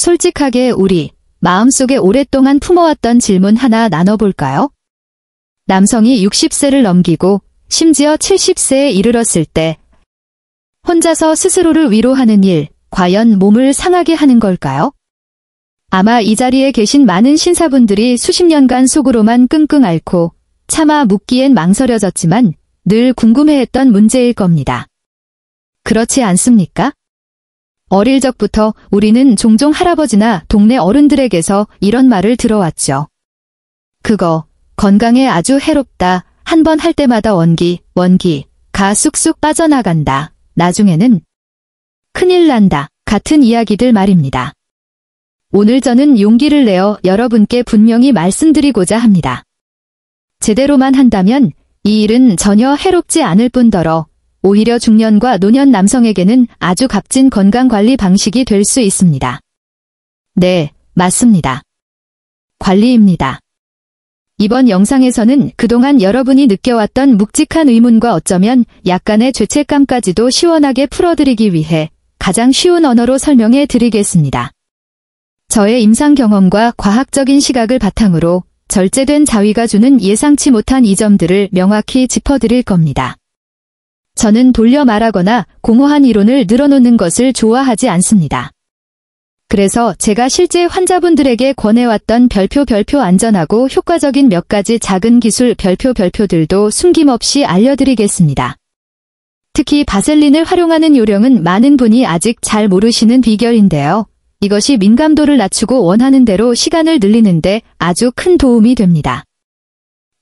솔직하게 우리 마음속에 오랫동안 품어왔던 질문 하나 나눠볼까요? 남성이 60세를 넘기고 심지어 70세에 이르렀을 때 혼자서 스스로를 위로하는 일, 과연 몸을 상하게 하는 걸까요? 아마 이 자리에 계신 많은 신사분들이 수십 년간 속으로만 끙끙 앓고 차마 묻기엔 망설여졌지만 늘 궁금해했던 문제일 겁니다. 그렇지 않습니까? 어릴 적부터 우리는 종종 할아버지나 동네 어른들에게서 이런 말을 들어왔죠. 그거 건강에 아주 해롭다. 한 번 할 때마다 원기가 쑥쑥 빠져나간다. 나중에는 큰일 난다. 같은 이야기들 말입니다. 오늘 저는 용기를 내어 여러분께 분명히 말씀드리고자 합니다. 제대로만 한다면 이 일은 전혀 해롭지 않을 뿐더러 오히려 중년과 노년 남성에게는 아주 값진 건강관리 방식이 될 수 있습니다. 네, 맞습니다. 관리입니다. 이번 영상에서는 그동안 여러분이 느껴왔던 묵직한 의문과 어쩌면 약간의 죄책감까지도 시원하게 풀어드리기 위해 가장 쉬운 언어로 설명해 드리겠습니다. 저의 임상 경험과 과학적인 시각을 바탕으로 절제된 자위가 주는 예상치 못한 이 점들을 명확히 짚어드릴 겁니다. 저는 돌려 말하거나 공허한 이론을 늘어놓는 것을 좋아하지 않습니다. 그래서 제가 실제 환자분들에게 권해왔던 별표 안전하고 효과적인 몇 가지 작은 기술 별표들도 숨김없이 알려드리겠습니다. 특히 바셀린을 활용하는 요령은 많은 분이 아직 잘 모르시는 비결인데요. 이것이 민감도를 낮추고 원하는 대로 시간을 늘리는데 아주 큰 도움이 됩니다.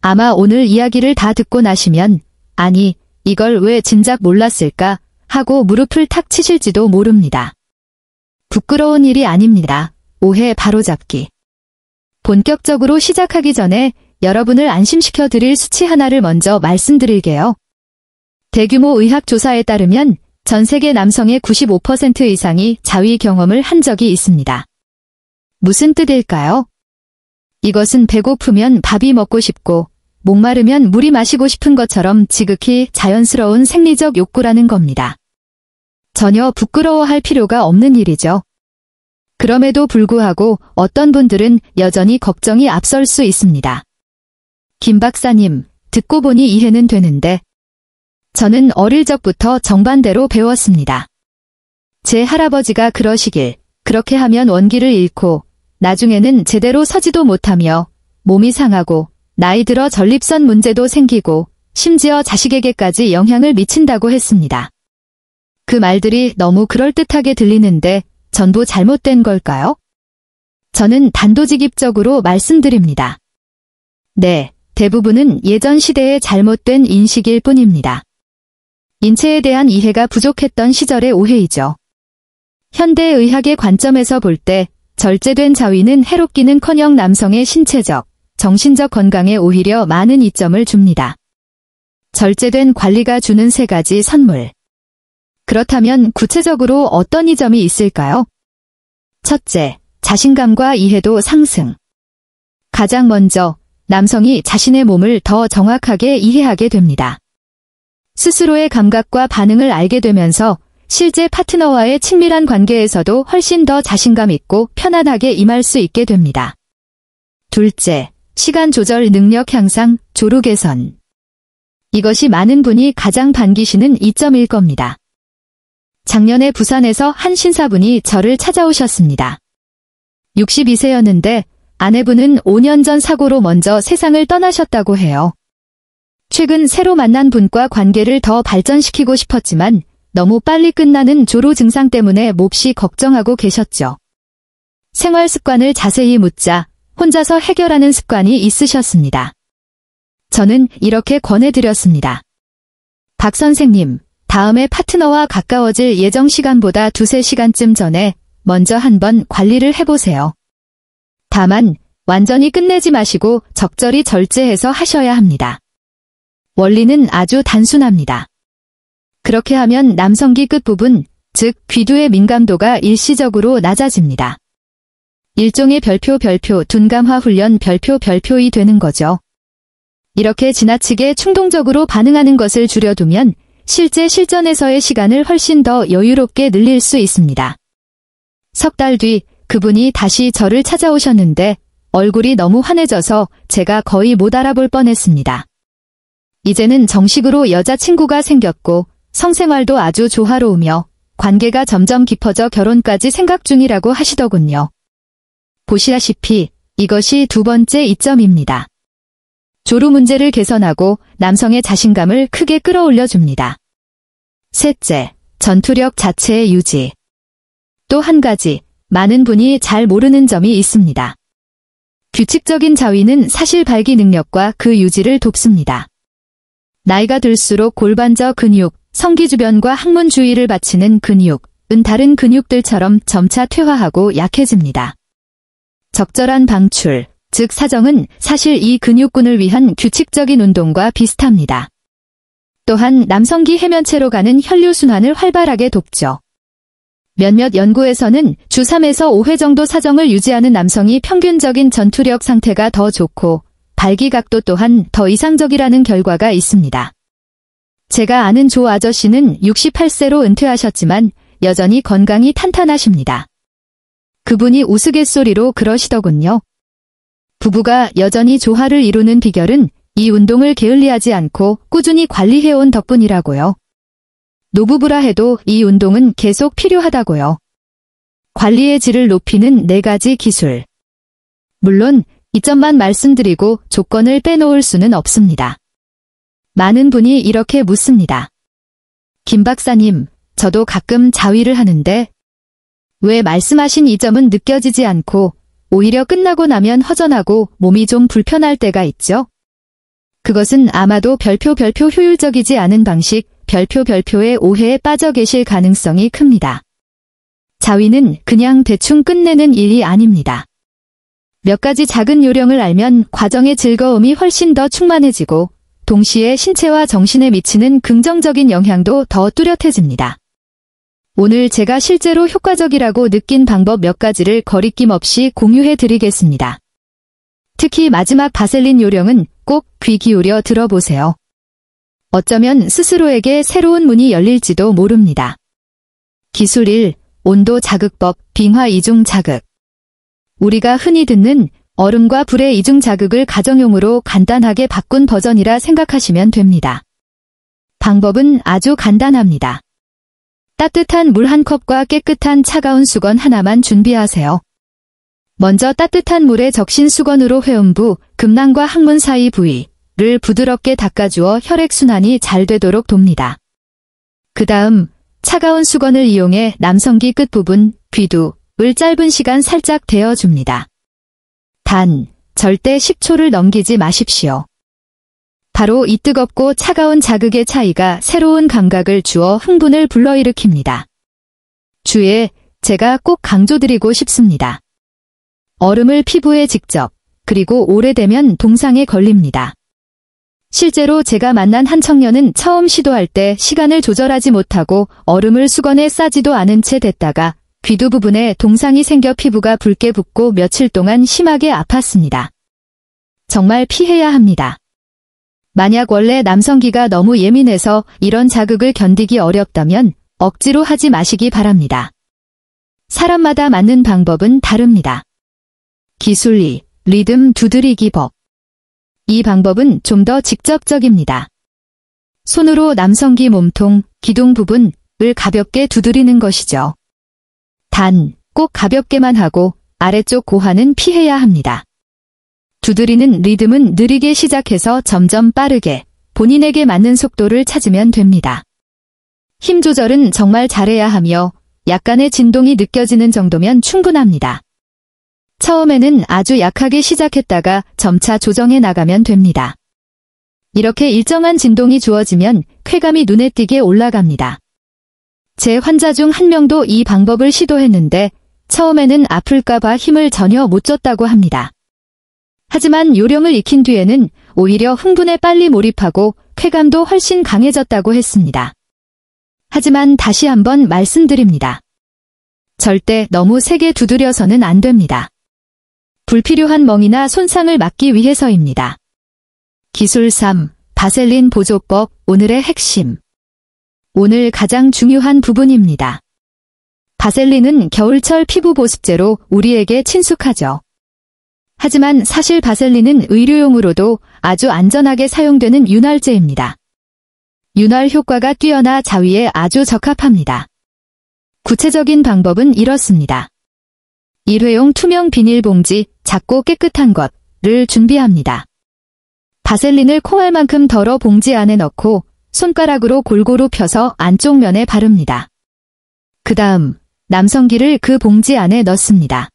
아마 오늘 이야기를 다 듣고 나시면 아니, 이걸 왜 진작 몰랐을까 하고 무릎을 탁 치실지도 모릅니다. 부끄러운 일이 아닙니다. 오해 바로잡기. 본격적으로 시작하기 전에 여러분을 안심시켜 드릴 수치 하나를 먼저 말씀드릴게요. 대규모 의학 조사에 따르면 전 세계 남성의 95% 이상이 자위 경험을 한 적이 있습니다. 무슨 뜻일까요? 이것은 배고프면 밥이 먹고 싶고 목마르면 물이 마시고 싶은 것처럼 지극히 자연스러운 생리적 욕구라는 겁니다. 전혀 부끄러워할 필요가 없는 일이죠. 그럼에도 불구하고 어떤 분들은 여전히 걱정이 앞설 수 있습니다. 김 박사님, 듣고 보니 이해는 되는데 저는 어릴 적부터 정반대로 배웠습니다. 제 할아버지가 그러시길 그렇게 하면 원기를 잃고 나중에는 제대로 서지도 못하며 몸이 상하고 나이 들어 전립선 문제도 생기고 심지어 자식에게까지 영향을 미친다고 했습니다. 그 말들이 너무 그럴듯하게 들리는데 전부 잘못된 걸까요? 저는 단도직입적으로 말씀드립니다. 네, 대부분은 예전 시대의 잘못된 인식일 뿐입니다. 인체에 대한 이해가 부족했던 시절의 오해이죠. 현대의학의 관점에서 볼 때 절제된 자위는 해롭기는커녕 남성의 신체적, 정신적 건강에 오히려 많은 이점을 줍니다. 절제된 관리가 주는 3가지 선물. 그렇다면 구체적으로 어떤 이점이 있을까요? 첫째, 자신감과 이해도 상승. 가장 먼저 남성이 자신의 몸을 더 정확하게 이해하게 됩니다. 스스로의 감각과 반응을 알게 되면서 실제 파트너와의 친밀한 관계에서도 훨씬 더 자신감 있고 편안하게 임할 수 있게 됩니다. 둘째, 시간 조절 능력 향상, 조루 개선. 이것이 많은 분이 가장 반기시는 이점일 겁니다. 작년에 부산에서 한 신사분이 저를 찾아오셨습니다. 62세였는데 아내분은 5년 전 사고로 먼저 세상을 떠나셨다고 해요. 최근 새로 만난 분과 관계를 더 발전시키고 싶었지만 너무 빨리 끝나는 조루 증상 때문에 몹시 걱정하고 계셨죠. 생활 습관을 자세히 묻자 혼자서 해결하는 습관이 있으셨습니다. 저는 이렇게 권해드렸습니다. 박 선생님, 다음에 파트너와 가까워질 예정 시간보다 2-3시간쯤 전에 먼저 한번 관리를 해보세요. 다만 완전히 끝내지 마시고 적절히 절제해서 하셔야 합니다. 원리는 아주 단순합니다. 그렇게 하면 남성기 끝부분, 즉 귀두의 민감도가 일시적으로 낮아집니다. 일종의 별표 둔감화 훈련 별표이 되는 거죠. 이렇게 지나치게 충동적으로 반응하는 것을 줄여두면 실제 실전에서의 시간을 훨씬 더 여유롭게 늘릴 수 있습니다. 3달 뒤 그분이 다시 저를 찾아오셨는데 얼굴이 너무 환해져서 제가 거의 못 알아볼 뻔했습니다. 이제는 정식으로 여자친구가 생겼고 성생활도 아주 조화로우며 관계가 점점 깊어져 결혼까지 생각 중이라고 하시더군요. 보시다시피 이것이 두 번째 이점입니다. 조루 문제를 개선하고 남성의 자신감을 크게 끌어올려줍니다. 셋째, 전투력 자체의 유지. 또 한 가지, 많은 분이 잘 모르는 점이 있습니다. 규칙적인 자위는 사실 발기 능력과 그 유지를 돕습니다. 나이가 들수록 골반저 근육, 성기 주변과 항문 주위를 받치는 근육은 다른 근육들처럼 점차 퇴화하고 약해집니다. 적절한 방출, 즉 사정은 사실 이 근육군을 위한 규칙적인 운동과 비슷합니다. 또한 남성기 해면체로 가는 혈류순환을 활발하게 돕죠. 몇몇 연구에서는 주 3에서 5회 정도 사정을 유지하는 남성이 평균적인 전투력 상태가 더 좋고 발기각도 또한 더 이상적이라는 결과가 있습니다. 제가 아는 조 아저씨는 68세로 은퇴하셨지만 여전히 건강이 탄탄하십니다. 그분이 우스갯소리로 그러시더군요. 부부가 여전히 조화를 이루는 비결은 이 운동을 게을리하지 않고 꾸준히 관리해온 덕분이라고요. 노부부라 해도 이 운동은 계속 필요하다고요. 관리의 질을 높이는 4가지 기술. 물론 이 점만 말씀드리고 조건을 빼놓을 수는 없습니다. 많은 분이 이렇게 묻습니다. 김 박사님, 저도 가끔 자위를 하는데 왜 말씀하신 이 점은 느껴지지 않고 오히려 끝나고 나면 허전하고 몸이 좀 불편할 때가 있죠? 그것은 아마도 별표 효율적이지 않은 방식, 별표의 오해에 빠져 계실 가능성이 큽니다. 자위는 그냥 대충 끝내는 일이 아닙니다. 몇 가지 작은 요령을 알면 과정의 즐거움이 훨씬 더 충만해지고 동시에 신체와 정신에 미치는 긍정적인 영향도 더 뚜렷해집니다. 오늘 제가 실제로 효과적이라고 느낀 방법 몇 가지를 거리낌 없이 공유해 드리겠습니다. 특히 마지막 바셀린 요령은 꼭 귀 기울여 들어보세요. 어쩌면 스스로에게 새로운 문이 열릴지도 모릅니다. 기술 1. 온도 자극법, 빙하 이중 자극. 우리가 흔히 듣는 얼음과 불의 이중 자극을 가정용으로 간단하게 바꾼 버전이라 생각하시면 됩니다. 방법은 아주 간단합니다. 따뜻한 물 한 컵과 깨끗한 차가운 수건 하나만 준비하세요. 먼저 따뜻한 물에 적신 수건으로 회음부, 금낭과 항문 사이 부위를 부드럽게 닦아주어 혈액순환이 잘 되도록 돕니다. 그 다음 차가운 수건을 이용해 남성기 끝부분, 귀두를 짧은 시간 살짝 데워줍니다. 단, 절대 10초를 넘기지 마십시오. 바로 이 뜨겁고 차가운 자극의 차이가 새로운 감각을 주어 흥분을 불러일으킵니다. 주에 제가 꼭 강조드리고 싶습니다. 얼음을 피부에 직접, 그리고 오래되면 동상에 걸립니다. 실제로 제가 만난 한 청년은 처음 시도할 때 시간을 조절하지 못하고 얼음을 수건에 싸지도 않은 채 댔다가 귀두 부분에 동상이 생겨 피부가 붉게 붓고 며칠 동안 심하게 아팠습니다. 정말 피해야 합니다. 만약 원래 남성기가 너무 예민해서 이런 자극을 견디기 어렵다면 억지로 하지 마시기 바랍니다. 사람마다 맞는 방법은 다릅니다. 기술 2. 리듬 두드리기법. 이 방법은 좀 더 직접적입니다. 손으로 남성기 몸통, 기둥 부분을 가볍게 두드리는 것이죠. 단, 꼭 가볍게만 하고 아래쪽 고환은 피해야 합니다. 두드리는 리듬은 느리게 시작해서 점점 빠르게 본인에게 맞는 속도를 찾으면 됩니다. 힘 조절은 정말 잘해야 하며 약간의 진동이 느껴지는 정도면 충분합니다. 처음에는 아주 약하게 시작했다가 점차 조정해 나가면 됩니다. 이렇게 일정한 진동이 주어지면 쾌감이 눈에 띄게 올라갑니다. 제 환자 중 한 명도 이 방법을 시도했는데 처음에는 아플까봐 힘을 전혀 못 줬다고 합니다. 하지만 요령을 익힌 뒤에는 오히려 흥분에 빨리 몰입하고 쾌감도 훨씬 강해졌다고 했습니다. 하지만 다시 한번 말씀드립니다. 절대 너무 세게 두드려서는 안 됩니다. 불필요한 멍이나 손상을 막기 위해서입니다. 기술 3. 바셀린 보조법, 오늘의 핵심. 오늘 가장 중요한 부분입니다. 바셀린은 겨울철 피부 보습제로 우리에게 친숙하죠. 하지만 사실 바셀린은 의료용으로도 아주 안전하게 사용되는 윤활제입니다. 윤활 효과가 뛰어나 자위에 아주 적합합니다. 구체적인 방법은 이렇습니다. 일회용 투명 비닐봉지, 작고 깨끗한 것을 준비합니다. 바셀린을 콩알만큼 덜어 봉지 안에 넣고 손가락으로 골고루 펴서 안쪽 면에 바릅니다. 그 다음 남성기를 그 봉지 안에 넣습니다.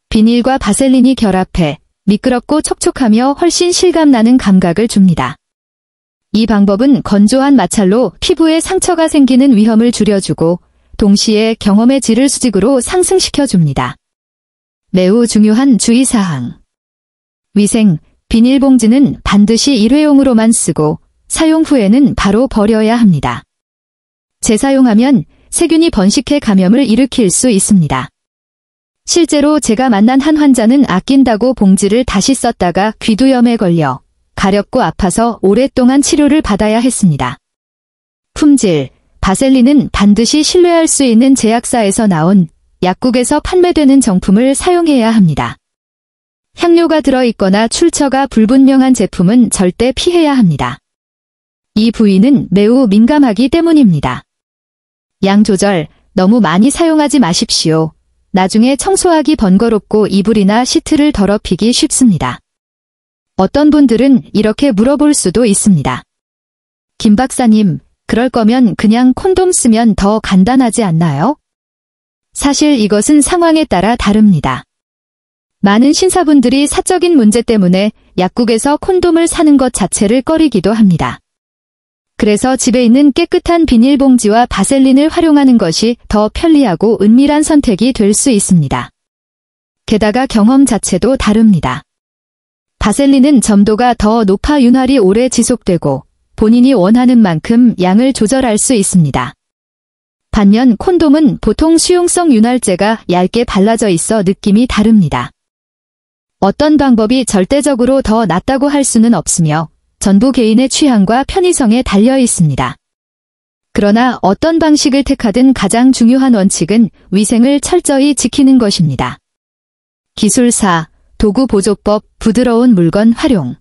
비닐과 바셀린이 결합해 미끄럽고 촉촉하며 훨씬 실감나는 감각을 줍니다. 이 방법은 건조한 마찰로 피부에 상처가 생기는 위험을 줄여주고 동시에 경험의 질을 수직으로 상승시켜줍니다. 매우 중요한 주의사항. 위생, 비닐봉지는 반드시 일회용으로만 쓰고 사용 후에는 바로 버려야 합니다. 재사용하면 세균이 번식해 감염을 일으킬 수 있습니다. 실제로 제가 만난 한 환자는 아낀다고 봉지를 다시 썼다가 귀두염에 걸려 가렵고 아파서 오랫동안 치료를 받아야 했습니다. 품질, 바셀린은 반드시 신뢰할 수 있는 제약사에서 나온 약국에서 판매되는 정품을 사용해야 합니다. 향료가 들어있거나 출처가 불분명한 제품은 절대 피해야 합니다. 이 부위는 매우 민감하기 때문입니다. 양 조절, 너무 많이 사용하지 마십시오. 나중에 청소하기 번거롭고 이불이나 시트를 더럽히기 쉽습니다. 어떤 분들은 이렇게 물어볼 수도 있습니다. 김 박사님, 그럴 거면 그냥 콘돔 쓰면 더 간단하지 않나요? 사실 이것은 상황에 따라 다릅니다. 많은 신사분들이 사적인 문제 때문에 약국에서 콘돔을 사는 것 자체를 꺼리기도 합니다. 그래서 집에 있는 깨끗한 비닐봉지와 바셀린을 활용하는 것이 더 편리하고 은밀한 선택이 될 수 있습니다. 게다가 경험 자체도 다릅니다. 바셀린은 점도가 더 높아 윤활이 오래 지속되고 본인이 원하는 만큼 양을 조절할 수 있습니다. 반면 콘돔은 보통 수용성 윤활제가 얇게 발라져 있어 느낌이 다릅니다. 어떤 방법이 절대적으로 더 낫다고 할 수는 없으며 전부 개인의 취향과 편의성에 달려 있습니다. 그러나 어떤 방식을 택하든 가장 중요한 원칙은 위생을 철저히 지키는 것입니다. 기술사, 도구 보조법, 부드러운 물건 활용.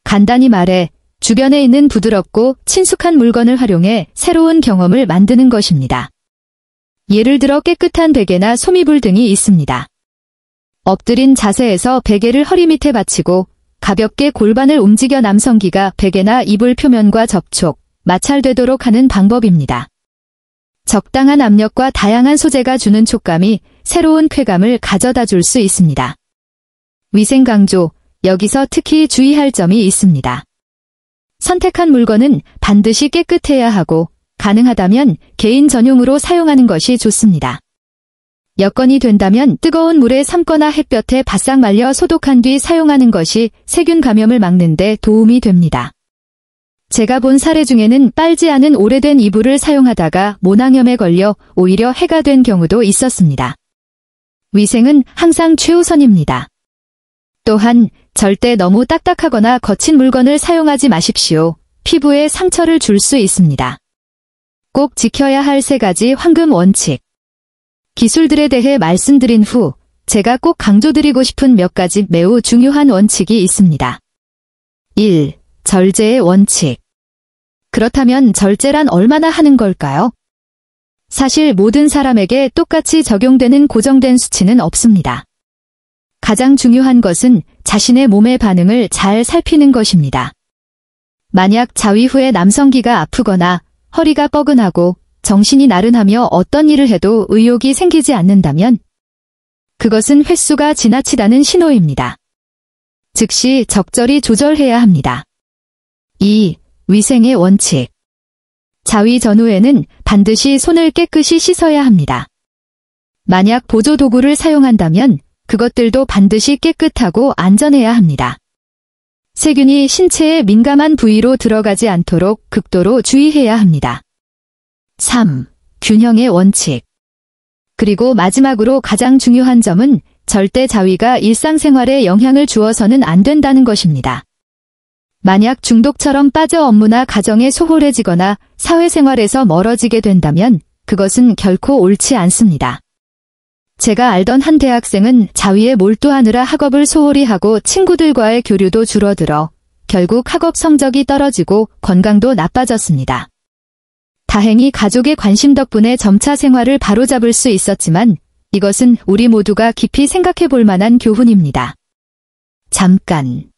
간단히 말해 주변에 있는 부드럽고 친숙한 물건을 활용해 새로운 경험을 만드는 것입니다. 예를 들어 깨끗한 베개나 소미불 등이 있습니다. 엎드린 자세에서 베개를 허리 밑에 받치고 가볍게 골반을 움직여 남성기가 베개나 이불 표면과 접촉, 마찰되도록 하는 방법입니다. 적당한 압력과 다양한 소재가 주는 촉감이 새로운 쾌감을 가져다 줄 수 있습니다. 위생 강조, 여기서 특히 주의할 점이 있습니다. 선택한 물건은 반드시 깨끗해야 하고 가능하다면 개인 전용으로 사용하는 것이 좋습니다. 여건이 된다면 뜨거운 물에 삶거나 햇볕에 바싹 말려 소독한 뒤 사용하는 것이 세균 감염을 막는 데 도움이 됩니다. 제가 본 사례 중에는 빨지 않은 오래된 이불을 사용하다가 모낭염에 걸려 오히려 해가 된 경우도 있었습니다. 위생은 항상 최우선입니다. 또한 절대 너무 딱딱하거나 거친 물건을 사용하지 마십시오. 피부에 상처를 줄 수 있습니다. 꼭 지켜야 할 3가지 황금 원칙. 기술들에 대해 말씀드린 후 제가 꼭 강조드리고 싶은 몇 가지 매우 중요한 원칙이 있습니다. 1. 절제의 원칙. 그렇다면 절제란 얼마나 하는 걸까요? 사실 모든 사람에게 똑같이 적용되는 고정된 수치는 없습니다. 가장 중요한 것은 자신의 몸의 반응을 잘 살피는 것입니다. 만약 자위 후에 남성기가 아프거나 허리가 뻐근하고 정신이 나른하며 어떤 일을 해도 의욕이 생기지 않는다면 그것은 횟수가 지나치다는 신호입니다. 즉시 적절히 조절해야 합니다. 2. 위생의 원칙. 자위 전후에는 반드시 손을 깨끗이 씻어야 합니다. 만약 보조 도구를 사용한다면 그것들도 반드시 깨끗하고 안전해야 합니다. 세균이 신체의 민감한 부위로 들어가지 않도록 극도로 주의해야 합니다. 3. 균형의 원칙. 그리고 마지막으로 가장 중요한 점은 절대 자위가 일상생활에 영향을 주어서는 안 된다는 것입니다. 만약 중독처럼 빠져 업무나 가정에 소홀해지거나 사회생활에서 멀어지게 된다면 그것은 결코 옳지 않습니다. 제가 알던 한 대학생은 자위에 몰두하느라 학업을 소홀히 하고 친구들과의 교류도 줄어들어 결국 학업 성적이 떨어지고 건강도 나빠졌습니다. 다행히 가족의 관심 덕분에 점차 생활을 바로잡을 수 있었지만 이것은 우리 모두가 깊이 생각해 볼 만한 교훈입니다. 잠깐.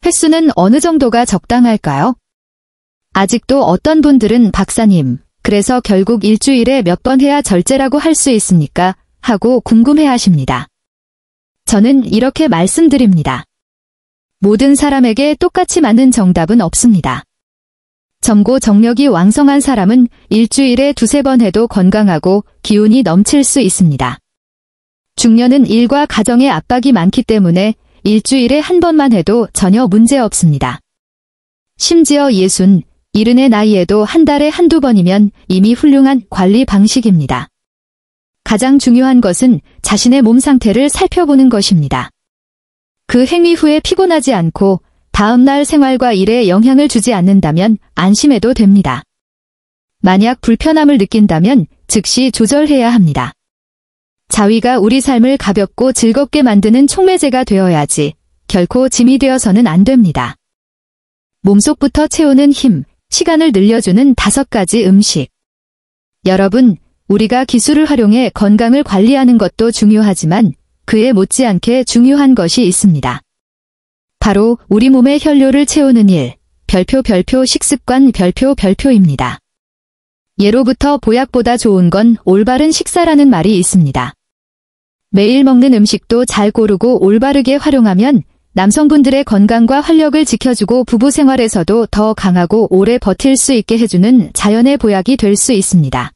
횟수는 어느 정도가 적당할까요? 아직도 어떤 분들은 박사님, 그래서 결국 일주일에 몇 번 해야 절제라고 할 수 있습니까? 하고 궁금해 하십니다. 저는 이렇게 말씀드립니다. 모든 사람에게 똑같이 맞는 정답은 없습니다. 점고 정력이 왕성한 사람은 일주일에 2-3번 해도 건강하고 기운이 넘칠 수 있습니다. 중년은 일과 가정의 압박이 많기 때문에 일주일에 1번만 해도 전혀 문제 없습니다. 심지어 60, 70의 나이에도 한 달에 1-2번이면 이미 훌륭한 관리 방식입니다. 가장 중요한 것은 자신의 몸 상태를 살펴보는 것입니다. 그 행위 후에 피곤하지 않고 다음날 생활과 일에 영향을 주지 않는다면 안심해도 됩니다. 만약 불편함을 느낀다면 즉시 조절해야 합니다. 자위가 우리 삶을 가볍고 즐겁게 만드는 촉매제가 되어야지 결코 짐이 되어서는 안 됩니다. 몸속부터 채우는 힘, 시간을 늘려주는 5가지 음식. 여러분, 우리가 기술을 활용해 건강을 관리하는 것도 중요하지만 그에 못지않게 중요한 것이 있습니다. 바로 우리 몸의 혈류를 채우는 일, 별표 식습관 별표입니다. 예로부터 보약보다 좋은 건 올바른 식사라는 말이 있습니다. 매일 먹는 음식도 잘 고르고 올바르게 활용하면 남성분들의 건강과 활력을 지켜주고 부부 생활에서도 더 강하고 오래 버틸 수 있게 해주는 자연의 보약이 될 수 있습니다.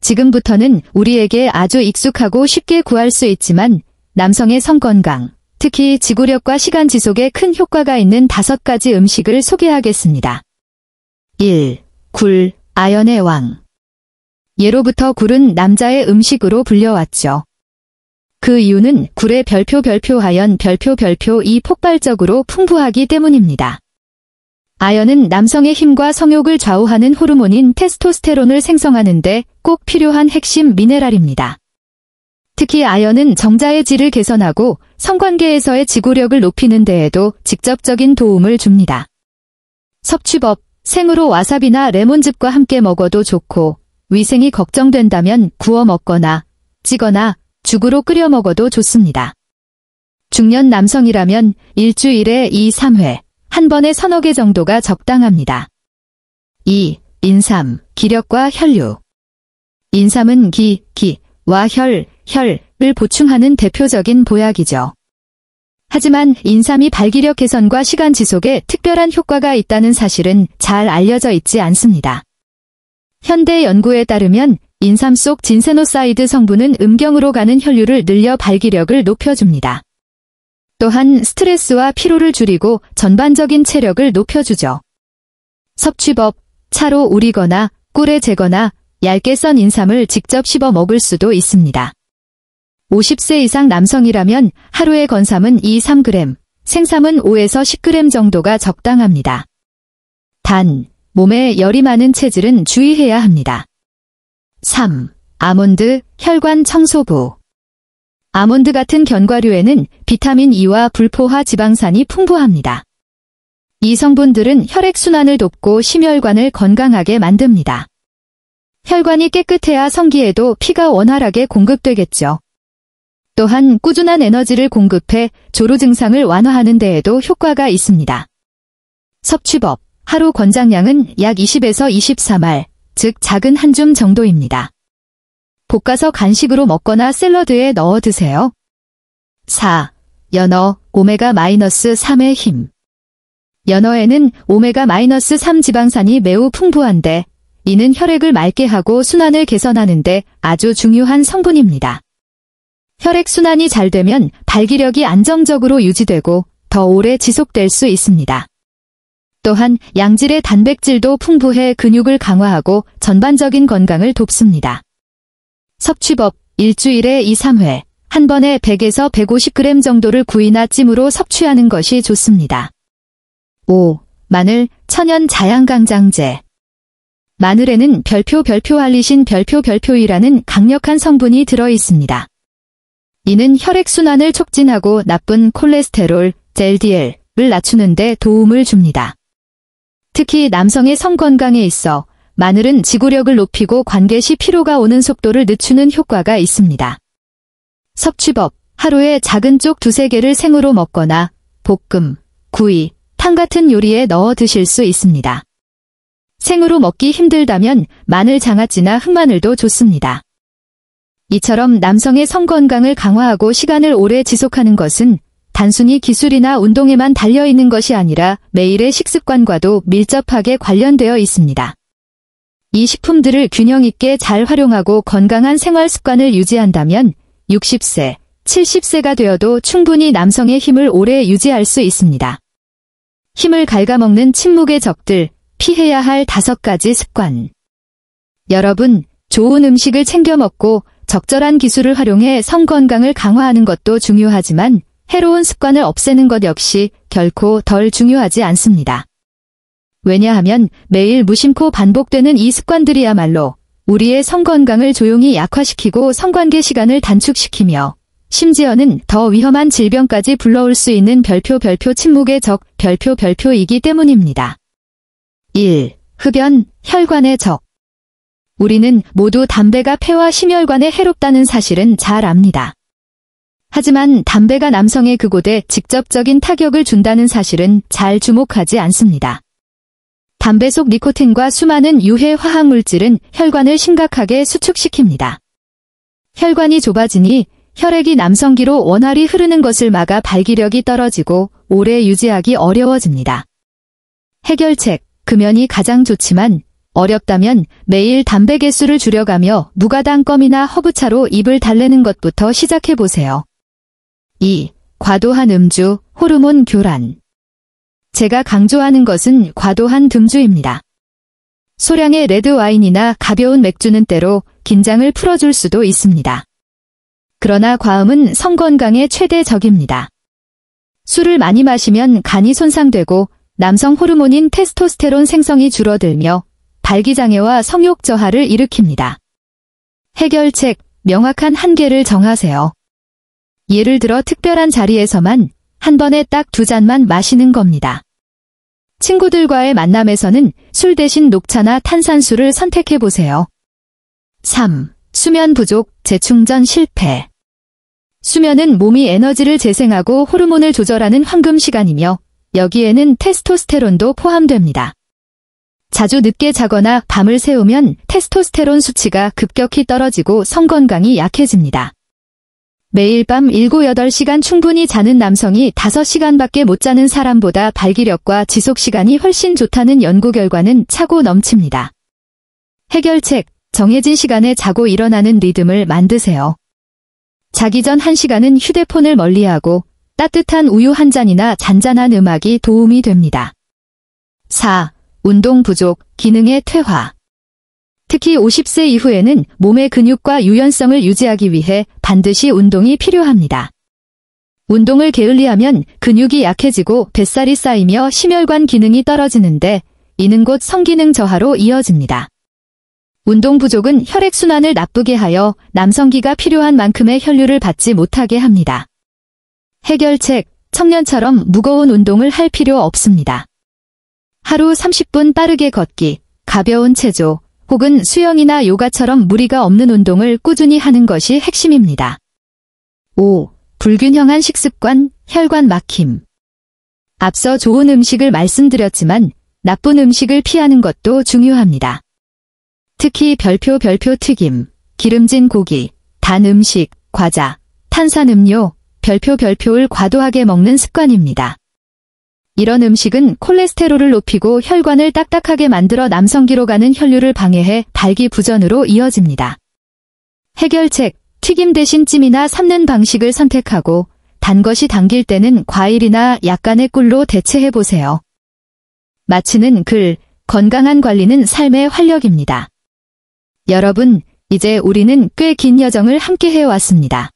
지금부터는 우리에게 아주 익숙하고 쉽게 구할 수 있지만 남성의 성건강, 특히 지구력과 시간 지속에 큰 효과가 있는 5가지 음식을 소개하겠습니다. 1. 굴, 아연의 왕. 예로부터 굴은 남자의 음식으로 불려왔죠. 그 이유는 굴의 아연 이 폭발적으로 풍부하기 때문입니다. 아연은 남성의 힘과 성욕을 좌우하는 호르몬인 테스토스테론을 생성하는데 꼭 필요한 핵심 미네랄입니다. 특히 아연은 정자의 질을 개선하고 성관계에서의 지구력을 높이는 데에도 직접적인 도움을 줍니다. 섭취법, 생으로 와사비나 레몬즙과 함께 먹어도 좋고 위생이 걱정된다면 구워 먹거나 찌거나 죽으로 끓여 먹어도 좋습니다. 중년 남성이라면 일주일에 2-3회, 한 번에 3-4개 정도가 적당합니다. 2. 인삼, 기력과 혈류. 인삼은 기와 혈을 보충하는 대표적인 보약이죠. 하지만 인삼이 발기력 개선과 시간 지속에 특별한 효과가 있다는 사실은 잘 알려져 있지 않습니다. 현대 연구에 따르면 인삼 속 진세노사이드 성분은 음경으로 가는 혈류를 늘려 발기력을 높여줍니다. 또한 스트레스와 피로를 줄이고 전반적인 체력을 높여주죠. 섭취법, 차로 우리거나 꿀에 재거나 얇게 썬 인삼을 직접 씹어 먹을 수도 있습니다. 50세 이상 남성이라면 하루의 건삼은 2-3g, 생삼은 5에서 10g 정도가 적당합니다. 단, 몸에 열이 많은 체질은 주의해야 합니다. 3. 아몬드, 혈관 청소부. 아몬드 같은 견과류에는 비타민 E와 불포화 지방산이 풍부합니다. 이 성분들은 혈액순환을 돕고 심혈관을 건강하게 만듭니다. 혈관이 깨끗해야 성기에도 피가 원활하게 공급되겠죠. 또한 꾸준한 에너지를 공급해 조루 증상을 완화하는 데에도 효과가 있습니다. 섭취법, 하루 권장량은 약 20에서 24말, 즉 작은 한 줌 정도입니다. 볶아서 간식으로 먹거나 샐러드에 넣어 드세요. 4. 연어, 오메가-3의 힘. 연어에는 오메가-3 지방산이 매우 풍부한데 이는 혈액을 맑게 하고 순환을 개선하는 데 아주 중요한 성분입니다. 혈액순환이 잘 되면 발기력이 안정적으로 유지되고 더 오래 지속될 수 있습니다. 또한 양질의 단백질도 풍부해 근육을 강화하고 전반적인 건강을 돕습니다. 섭취법, 일주일에 2-3회, 한 번에 100에서 150g 정도를 구이나 찜으로 섭취하는 것이 좋습니다. 5. 마늘, 천연 자양강장제. 마늘에는 별표알리신 별표이라는 강력한 성분이 들어 있습니다. 이는 혈액순환을 촉진하고 나쁜 콜레스테롤, LDL을 낮추는 데 도움을 줍니다. 특히 남성의 성건강에 있어 마늘은 지구력을 높이고 관계 시 피로가 오는 속도를 늦추는 효과가 있습니다. 섭취법, 하루에 작은 쪽 2-3개를 생으로 먹거나 볶음, 구이, 탕 같은 요리에 넣어 드실 수 있습니다. 생으로 먹기 힘들다면 마늘 장아찌나 흑마늘도 좋습니다. 이처럼 남성의 성건강을 강화하고 시간을 오래 지속하는 것은 단순히 기술이나 운동에만 달려있는 것이 아니라 매일의 식습관과도 밀접하게 관련되어 있습니다. 이 식품들을 균형 있게 잘 활용하고 건강한 생활 습관을 유지한다면 60세, 70세가 되어도 충분히 남성의 힘을 오래 유지할 수 있습니다. 힘을 갉아먹는 침묵의 적들, 피해야 할 5가지 습관. 여러분, 좋은 음식을 챙겨 먹고 적절한 기술을 활용해 성건강을 강화하는 것도 중요하지만 해로운 습관을 없애는 것 역시 결코 덜 중요하지 않습니다. 왜냐하면 매일 무심코 반복되는 이 습관들이야말로 우리의 성건강을 조용히 약화시키고 성관계 시간을 단축시키며 심지어는 더 위험한 질병까지 불러올 수 있는 별표 침묵의 적 별표이기 때문입니다. 1. 흡연, 혈관의 적. 우리는 모두 담배가 폐와 심혈관에 해롭다는 사실은 잘 압니다. 하지만 담배가 남성의 극옷에 직접적인 타격을 준다는 사실은 잘 주목하지 않습니다. 담배 속 니코틴과 수많은 유해 화학물질은 혈관을 심각하게 수축시킵니다. 혈관이 좁아지니 혈액이 남성기로 원활히 흐르는 것을 막아 발기력이 떨어지고 오래 유지하기 어려워집니다. 해결책, 금연이 가장 좋지만 어렵다면 매일 담배 개수를 줄여가며 무가당 껌이나 허브차로 입을 달래는 것부터 시작해보세요. 2. 과도한 음주, 호르몬 교란. 제가 강조하는 것은 과도한 듬주입니다. 소량의 레드와인이나 가벼운 맥주는 때로 긴장을 풀어줄 수도 있습니다. 그러나 과음은 성건강의 최대 적입니다. 술을 많이 마시면 간이 손상되고 남성 호르몬인 테스토스테론 생성이 줄어들며 발기장애와 성욕 저하를 일으킵니다. 해결책, 명확한 한계를 정하세요. 예를 들어 특별한 자리에서만 한 번에 딱 2잔만 마시는 겁니다. 친구들과의 만남에서는 술 대신 녹차나 탄산수를 선택해보세요. 3. 수면 부족, 재충전 실패. 수면은 몸이 에너지를 재생하고 호르몬을 조절하는 황금 시간이며 여기에는 테스토스테론도 포함됩니다. 자주 늦게 자거나 밤을 새우면 테스토스테론 수치가 급격히 떨어지고 성건강이 약해집니다. 매일 밤 7-8시간 충분히 자는 남성이 5시간밖에 못 자는 사람보다 발기력과 지속시간이 훨씬 좋다는 연구 결과는 차고 넘칩니다. 해결책, 정해진 시간에 자고 일어나는 리듬을 만드세요. 자기 전 1시간은 휴대폰을 멀리하고 따뜻한 우유 한 잔이나 잔잔한 음악이 도움이 됩니다. 4. 운동 부족, 기능의 퇴화. 특히 50세 이후에는 몸의 근육과 유연성을 유지하기 위해 반드시 운동이 필요합니다. 운동을 게을리하면 근육이 약해지고 뱃살이 쌓이며 심혈관 기능이 떨어지는데 이는 곧 성기능 저하로 이어집니다. 운동 부족은 혈액순환을 나쁘게 하여 남성기가 필요한 만큼의 혈류를 받지 못하게 합니다. 해결책, 청년처럼 무거운 운동을 할 필요 없습니다. 하루 30분 빠르게 걷기, 가벼운 체조, 혹은 수영이나 요가처럼 무리가 없는 운동을 꾸준히 하는 것이 핵심입니다. 5. 불균형한 식습관, 혈관 막힘. 앞서 좋은 음식을 말씀드렸지만 나쁜 음식을 피하는 것도 중요합니다. 특히 별표 튀김, 기름진 고기, 단 음식, 과자, 탄산음료, 별표를 과도하게 먹는 습관입니다. 이런 음식은 콜레스테롤을 높이고 혈관을 딱딱하게 만들어 남성기로 가는 혈류를 방해해 발기부전으로 이어집니다. 해결책, 튀김 대신 찜이나 삶는 방식을 선택하고 단 것이 당길 때는 과일이나 약간의 꿀로 대체해보세요. 마치는 글, 건강한 관리는 삶의 활력입니다. 여러분, 이제 우리는 꽤 긴 여정을 함께 해왔습니다.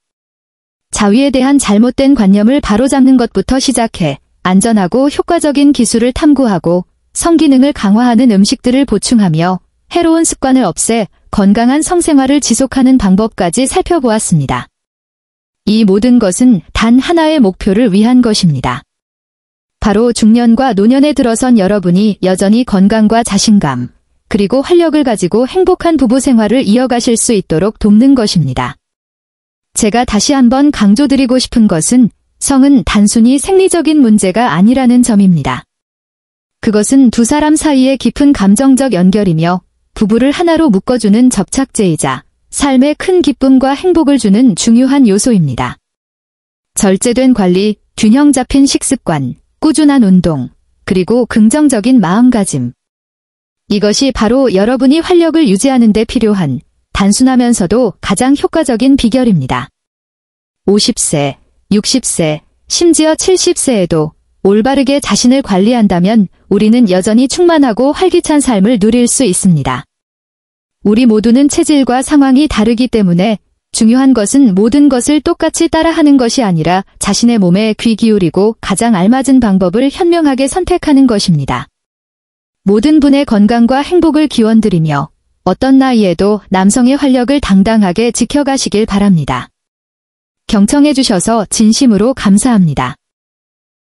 자위에 대한 잘못된 관념을 바로잡는 것부터 시작해 안전하고 효과적인 기술을 탐구하고 성기능을 강화하는 음식들을 보충하며 해로운 습관을 없애 건강한 성생활을 지속하는 방법까지 살펴보았습니다. 이 모든 것은 단 하나의 목표를 위한 것입니다. 바로 중년과 노년에 들어선 여러분이 여전히 건강과 자신감, 그리고 활력을 가지고 행복한 부부 생활을 이어가실 수 있도록 돕는 것입니다. 제가 다시 한번 강조드리고 싶은 것은 성은 단순히 생리적인 문제가 아니라는 점입니다. 그것은 두 사람 사이의 깊은 감정적 연결이며 부부를 하나로 묶어주는 접착제이자 삶의 큰 기쁨과 행복을 주는 중요한 요소입니다. 절제된 관리, 균형 잡힌 식습관, 꾸준한 운동, 그리고 긍정적인 마음가짐. 이것이 바로 여러분이 활력을 유지하는 데 필요한 단순하면서도 가장 효과적인 비결입니다. 50세, 60세, 심지어 70세에도 올바르게 자신을 관리한다면 우리는 여전히 충만하고 활기찬 삶을 누릴 수 있습니다. 우리 모두는 체질과 상황이 다르기 때문에 중요한 것은 모든 것을 똑같이 따라하는 것이 아니라 자신의 몸에 귀 기울이고 가장 알맞은 방법을 현명하게 선택하는 것입니다. 모든 분의 건강과 행복을 기원드리며 어떤 나이에도 남성의 활력을 당당하게 지켜가시길 바랍니다. 경청해 주셔서 진심으로 감사합니다.